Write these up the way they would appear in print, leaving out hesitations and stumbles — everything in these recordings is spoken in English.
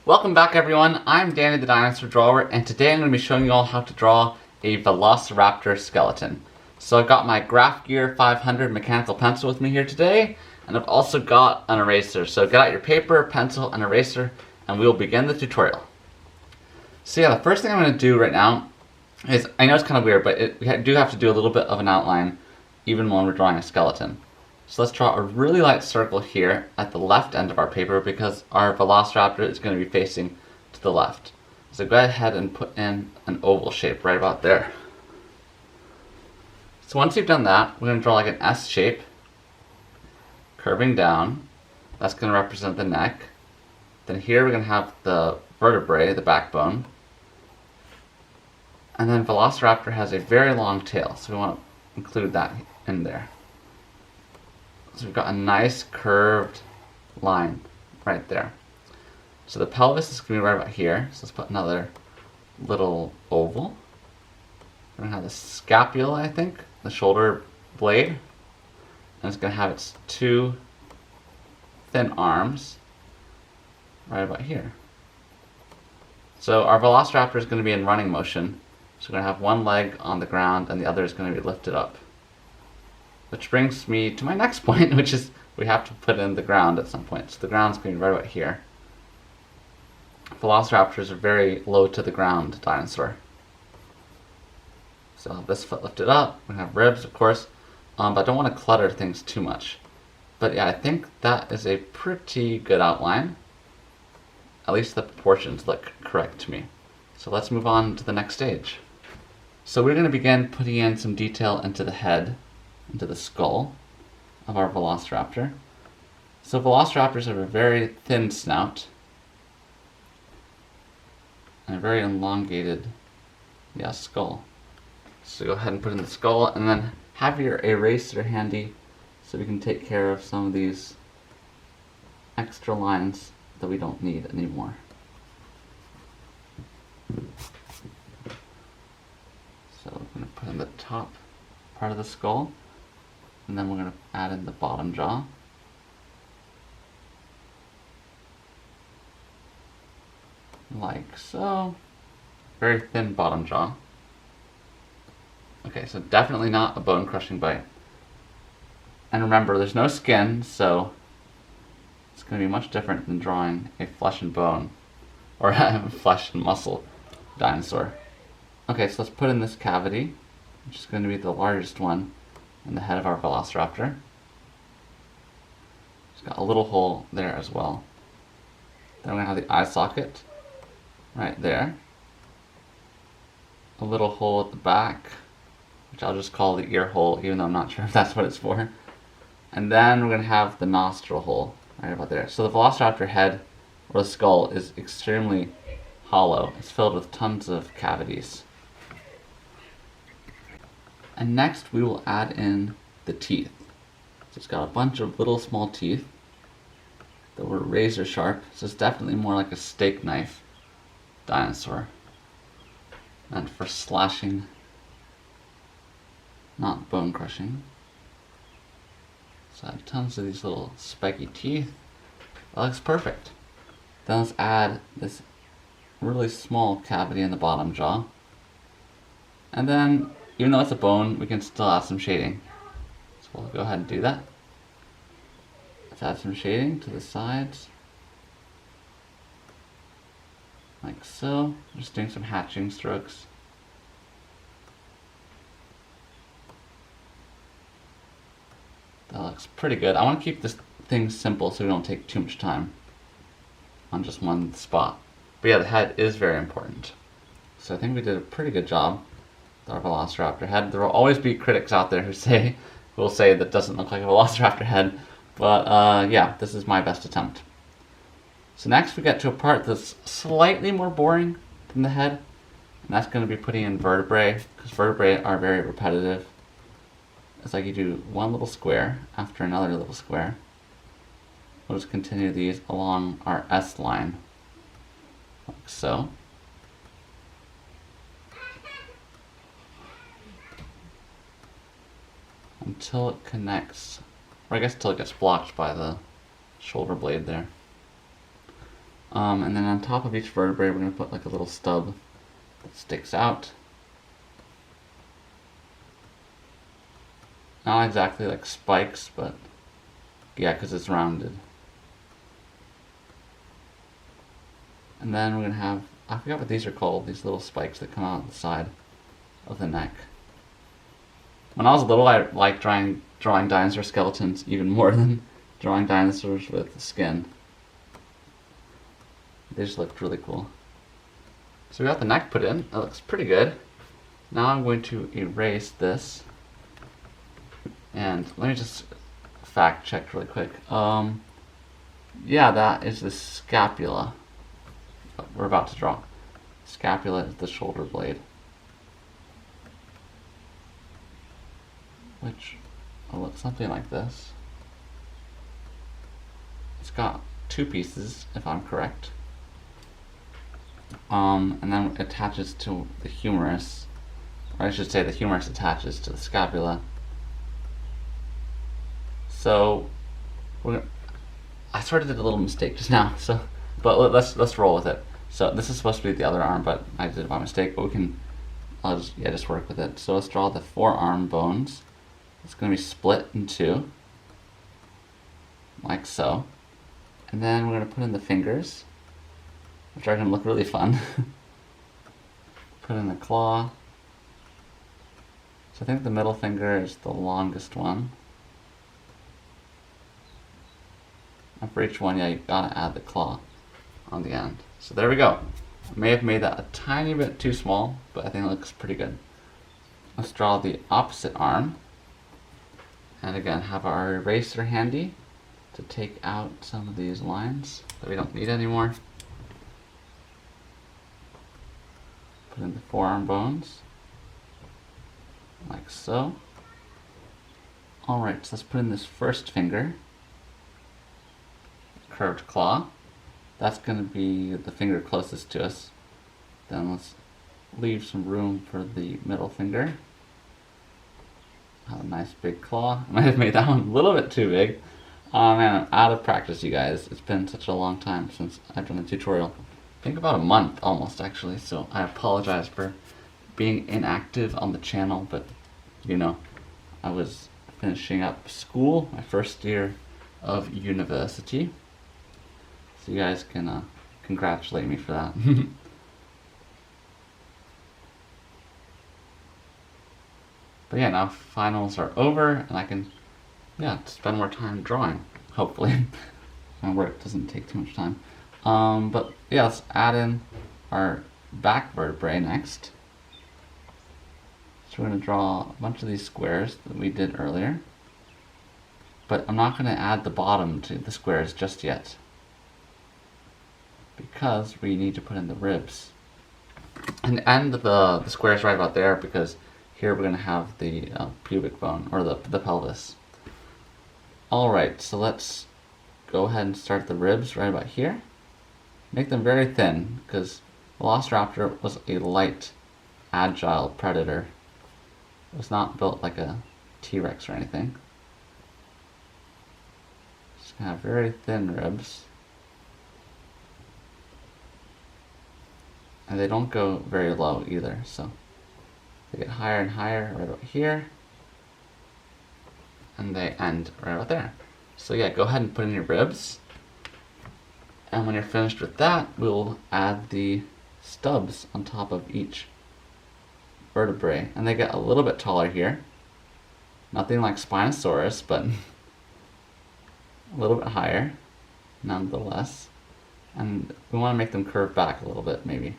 Welcome back everyone, I'm Danny the Dinosaur Drawer, and today I'm going to be showing you all how to draw a Velociraptor skeleton. So I've got my Graph Gear 500 mechanical pencil with me here today, and I've also got an eraser. So get out your paper, pencil, and eraser, and we will begin the tutorial. So yeah, the first thing I'm going to do right now is, I know it's kind of weird, but we do have to do a little bit of an outline even when we're drawing a skeleton. So let's draw a really light circle here at the left end of our paper because our Velociraptor is going to be facing to the left. So go ahead and put in an oval shape right about there. So once you've done that, we're going to draw like an S shape, curving down. That's going to represent the neck. Then here we're going to have the vertebrae, the backbone. And then Velociraptor has a very long tail, so we want to include that in there. So we've got a nice curved line right there. So the pelvis is going to be right about here. So let's put another little oval. We're going to have the scapula, I think, the shoulder blade. And it's going to have its two thin arms right about here. So our Velociraptor is going to be in running motion. So we're going to have one leg on the ground and the other is going to be lifted up. Which brings me to my next point, which is we have to put in the ground at some point. So the ground's going to be right about here. Velociraptors are very low to the ground dinosaur. So I'll have this foot lifted up. We're going to have ribs, of course, but I don't want to clutter things too much. But yeah, I think that is a pretty good outline. At least the proportions look correct to me. So let's move on to the next stage. So we're going to begin putting in some detail into the head, into the skull of our Velociraptor. So Velociraptors have a very thin snout and a very elongated skull. So go ahead and put in the skull and then have your eraser handy so we can take care of some of these extra lines that we don't need anymore. So we're going to put in the top part of the skull. And then we're going to add in the bottom jaw. Like so. Very thin bottom jaw. Okay, so definitely not a bone crushing bite. And remember, there's no skin, so it's going to be much different than drawing a flesh and bone, or a flesh and muscle dinosaur. Okay, so let's put in this cavity, which is going to be the largest one in the head of our Velociraptor. It's got a little hole there as well. Then we're going to have the eye socket right there. A little hole at the back, which I'll just call the ear hole, even though I'm not sure if that's what it's for. And then we're going to have the nostril hole right about there. So the Velociraptor head, or the skull, is extremely hollow. It's filled with tons of cavities. And next we will add in the teeth. So it's got a bunch of little small teeth that were razor sharp. So it's definitely more like a steak knife dinosaur. Meant for slashing, not bone crushing. So I have tons of these little spiky teeth. That looks perfect. Then let's add this really small cavity in the bottom jaw. And then, even though it's a bone, we can still add some shading. So we'll go ahead and do that. Let's add some shading to the sides. Like so. Just doing some hatching strokes. That looks pretty good. I want to keep this thing simple so we don't take too much time on just one spot. But yeah, the head is very important. So I think we did a pretty good job with our Velociraptor head. There will always be critics out there who will say that doesn't look like a Velociraptor head. But yeah, this is my best attempt. So next we get to a part that's slightly more boring than the head. And that's going to be putting in vertebrae, because vertebrae are very repetitive. It's like you do one little square after another little square. We'll just continue these along our S line, like so. Until it connects, or I guess until it gets blocked by the shoulder blade there. And then on top of each vertebrae, we're going to put like a little stub that sticks out. Not exactly like spikes, but yeah, because it's rounded. And then we're going to have, I forgot what these are called, these little spikes that come out the side of the neck. When I was little, I liked drawing dinosaur skeletons even more than drawing dinosaurs with the skin. They just looked really cool. So we got the neck put in. That looks pretty good. Now I'm going to erase this. And let me just fact check really quick. Yeah, that is the scapula we're about to draw. Scapula is the shoulder blade, which will look something like this. It's got two pieces, if I'm correct. And then it attaches to the humerus, or I should say the humerus attaches to the scapula. So I sort of did a little mistake just now. But let's roll with it. So this is supposed to be the other arm, but I did it by mistake. But I'll just work with it. So let's draw the forearm bones. It's going to be split in two, like so. And then we're going to put in the fingers, which are going to look really fun. Put in the claw. So I think the middle finger is the longest one. And for each one, yeah, you've got to add the claw on the end. So there we go. I may have made that a tiny bit too small, but I think it looks pretty good. Let's draw the opposite arm. And again, have our eraser handy to take out some of these lines that we don't need anymore. Put in the forearm bones, like so. Alright, so let's put in this first finger. Curved claw. That's going to be the finger closest to us. Then let's leave some room for the middle finger. Have a nice big claw. I might have made that one a little bit too big. Oh man, I'm out of practice, you guys. It's been such a long time since I've done a tutorial. I think about a month almost, actually, so I apologize for being inactive on the channel, but you know, I was finishing up school, my first year of university. So you guys can congratulate me for that. But yeah, now finals are over, and I can, spend more time drawing, hopefully. My work doesn't take too much time. But yeah, let's add in our back vertebrae next. So we're going to draw a bunch of these squares that we did earlier. But I'm not going to add the bottom to the squares just yet, because we need to put in the ribs. And end the squares right about there, because here we're going to have the pubic bone, or the pelvis. Alright, so let's go ahead and start the ribs right about here. Make them very thin, because Velociraptor was a light, agile predator. It was not built like a T-Rex or anything. Just gonna have very thin ribs. And they don't go very low either, so they get higher and higher right about here, and they end right about there. So yeah, go ahead and put in your ribs, and when you're finished with that, we'll add the stubs on top of each vertebrae, and they get a little bit taller here. Nothing like Spinosaurus, but a little bit higher nonetheless. And we want to make them curve back a little bit, maybe,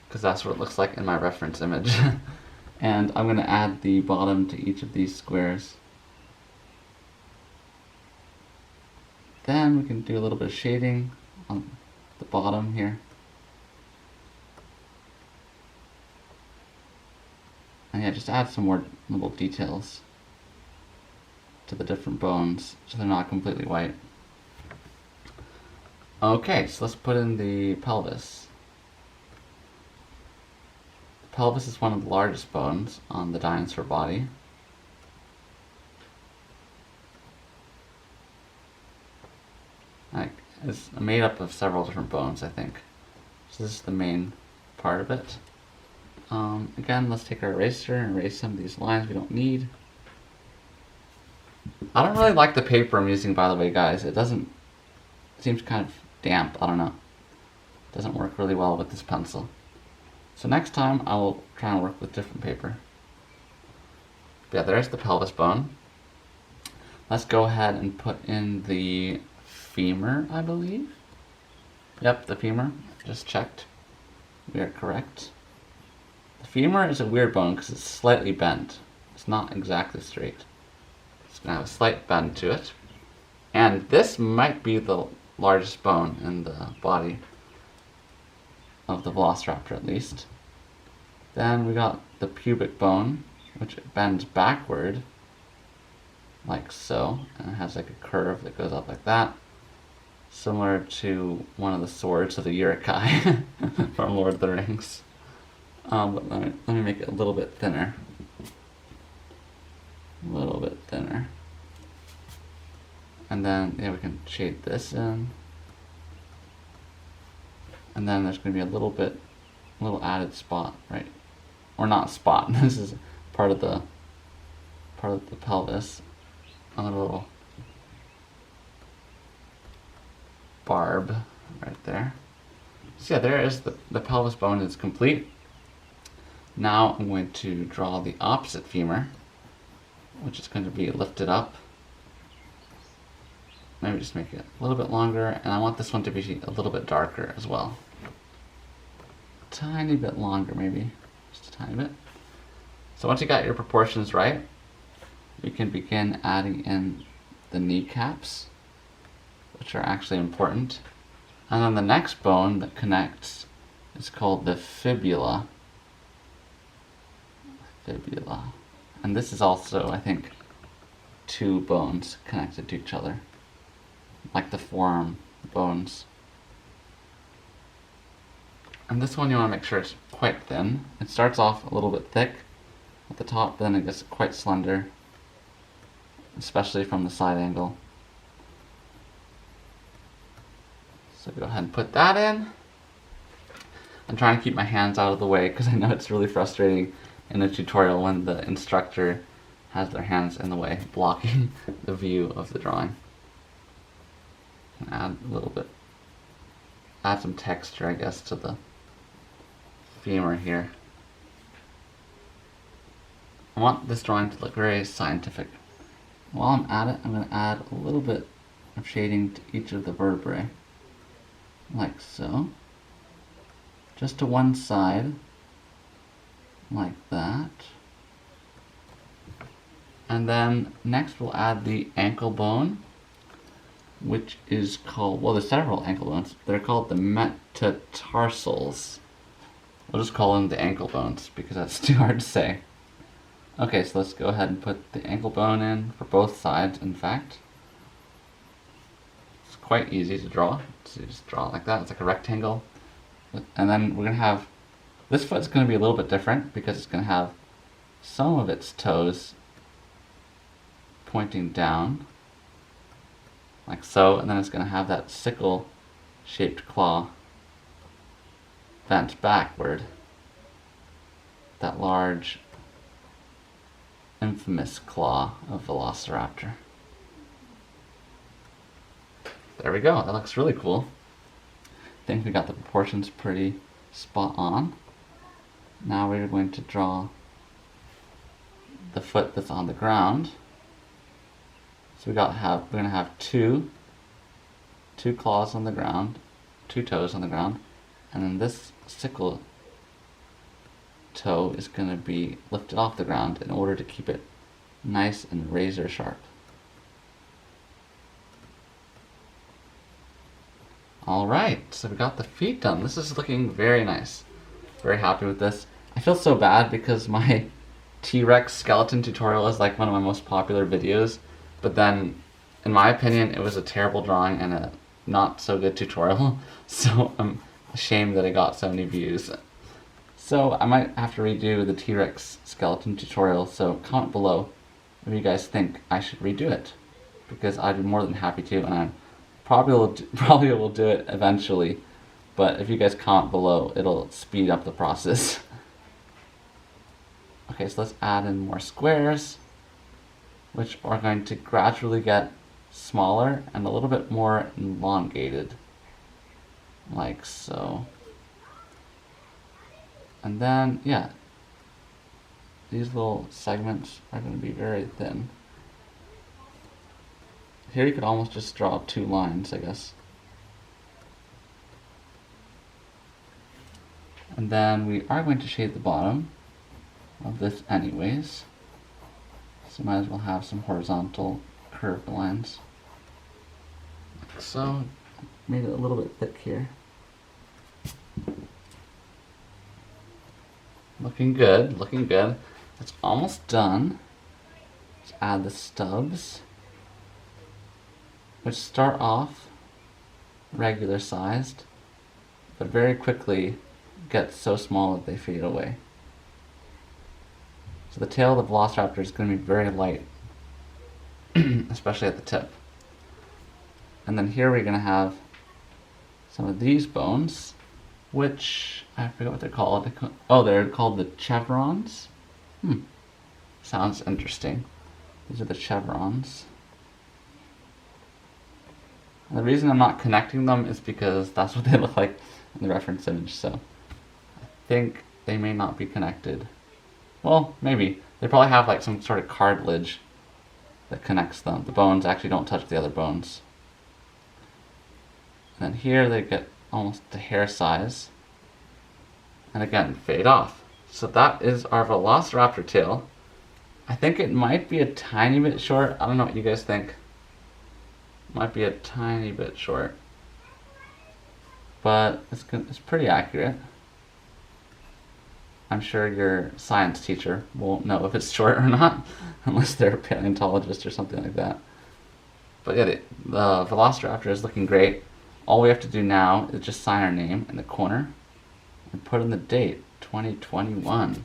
because that's what it looks like in my reference image. And I'm going to add the bottom to each of these squares. Then we can do a little bit of shading on the bottom here. And yeah, just add some more little details to the different bones so they're not completely white. Okay, so let's put in the pelvis. The pelvis is one of the largest bones on the dinosaur body. is made up of several different bones, I think. So this is the main part of it. Again, let's take our eraser and erase some of these lines we don't need. I don't really like the paper I'm using, by the way, guys. It seems kind of damp, I don't know. It doesn't work really well with this pencil. So next time I will try and work with different paper. But yeah, there's the pelvis bone. Let's go ahead and put in the femur, I believe. Yep, the femur. Just checked. We are correct. The femur is a weird bone because it's slightly bent. It's not exactly straight. It's going to have a slight bend to it. And this might be the largest bone in the body of the Velociraptor, at least. Then we got the pubic bone, which bends backward, like so, and it has like a curve that goes up like that, similar to one of the swords of the Ribcage from Lord of the Rings. But let me make it a little bit thinner. A little bit thinner. And then yeah, we can shade this in. And then there's going to be a little added spot, right? Or not spot. This is part of the pelvis. A little barb right there. So yeah, there is the pelvis bone is complete. Now I'm going to draw the opposite femur, which is going to be lifted up. Maybe just make it a little bit longer, and I want this one to be a little bit darker as well. A tiny bit longer, maybe. Just a tiny bit. So once you got your proportions right, we can begin adding in the kneecaps, which are actually important. And then the next bone that connects is called the fibula. Fibula. And this is also, I think, two bones connected to each other, like the forearm bones. And this one you want to make sure it's quite thin. It starts off a little bit thick at the top, then it gets quite slender, especially from the side angle. So go ahead and put that in. I'm trying to keep my hands out of the way because I know it's really frustrating in a tutorial when the instructor has their hands in the way, blocking the view of the drawing. And add a little bit, add some texture, I guess, to the femur here. I want this drawing to look very scientific. While I'm at it, I'm going to add a little bit of shading to each of the vertebrae, like so. Just to one side, like that. And then next we'll add the ankle bone, which is called, well, there's several ankle bones. They're called the metatarsals. We'll just call them the ankle bones because that's too hard to say. Okay, so let's go ahead and put the ankle bone in for both sides, in fact. It's quite easy to draw. So you just draw it like that. It's like a rectangle. And then we're going to have, this foot's going to be a little bit different because it's going to have some of its toes pointing down, like so, and then it's going to have that sickle-shaped claw bent backward. That large, infamous claw of Velociraptor. There we go. That looks really cool. I think we got the proportions pretty spot on. Now we're going to draw the foot that's on the ground. So we're going to have two claws on the ground, two toes on the ground, and then this sickle toe is going to be lifted off the ground in order to keep it nice and razor sharp. Alright, so we got the feet done. This is looking very nice. Very happy with this. I feel so bad because my T-Rex skeleton tutorial is like one of my most popular videos, but then, in my opinion, it was a terrible drawing and a not so good tutorial, so I'm ashamed that it got so many views. So I might have to redo the T-Rex skeleton tutorial, so comment below if you guys think I should redo it, because I'd be more than happy to, and I'm probably will do it eventually, but if you guys comment below, it'll speed up the process. Okay, so let's add in more squares, which are going to gradually get smaller and a little bit more elongated, like so. And then, yeah, these little segments are going to be very thin. Here you could almost just draw 2 lines, I guess. And then we are going to shade the bottom of this anyways. So might as well have some horizontal curved lines. Like so. Made it a little bit thick here. Looking good, looking good. It's almost done. Let's add the stubs, which start off regular sized, but very quickly get so small that they fade away. So the tail of the Velociraptor is going to be very light, especially at the tip. And then here we're going to have some of these bones, which I forget what they're called. Oh, they're called the chevrons. Sounds interesting. These are the chevrons. And the reason I'm not connecting them is because that's what they look like in the reference image, so I think they may not be connected. Well, maybe. They probably have like some sort of cartilage that connects them. The bones actually don't touch the other bones. And then here they get almost to hair size. And again, fade off. So that is our Velociraptor tail. I think it might be a tiny bit short. I don't know what you guys think. Might be a tiny bit short. But it's pretty accurate. I'm sure your science teacher won't know if it's short or not, unless they're a paleontologist or something like that. But yeah, the Velociraptor is looking great. All we have to do now is just sign our name in the corner and put in the date, 2021.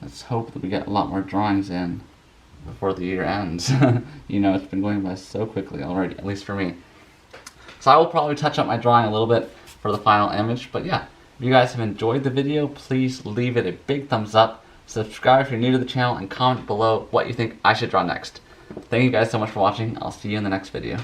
Let's hope that we get a lot more drawings in before the year ends. You know, it's been going by so quickly already, at least for me. So I will probably touch up my drawing a little bit for the final image, but yeah, if you guys have enjoyed the video, please leave it a big thumbs up, subscribe if you're new to the channel, and comment below what you think I should draw next. Thank you guys so much for watching. I'll see you in the next video.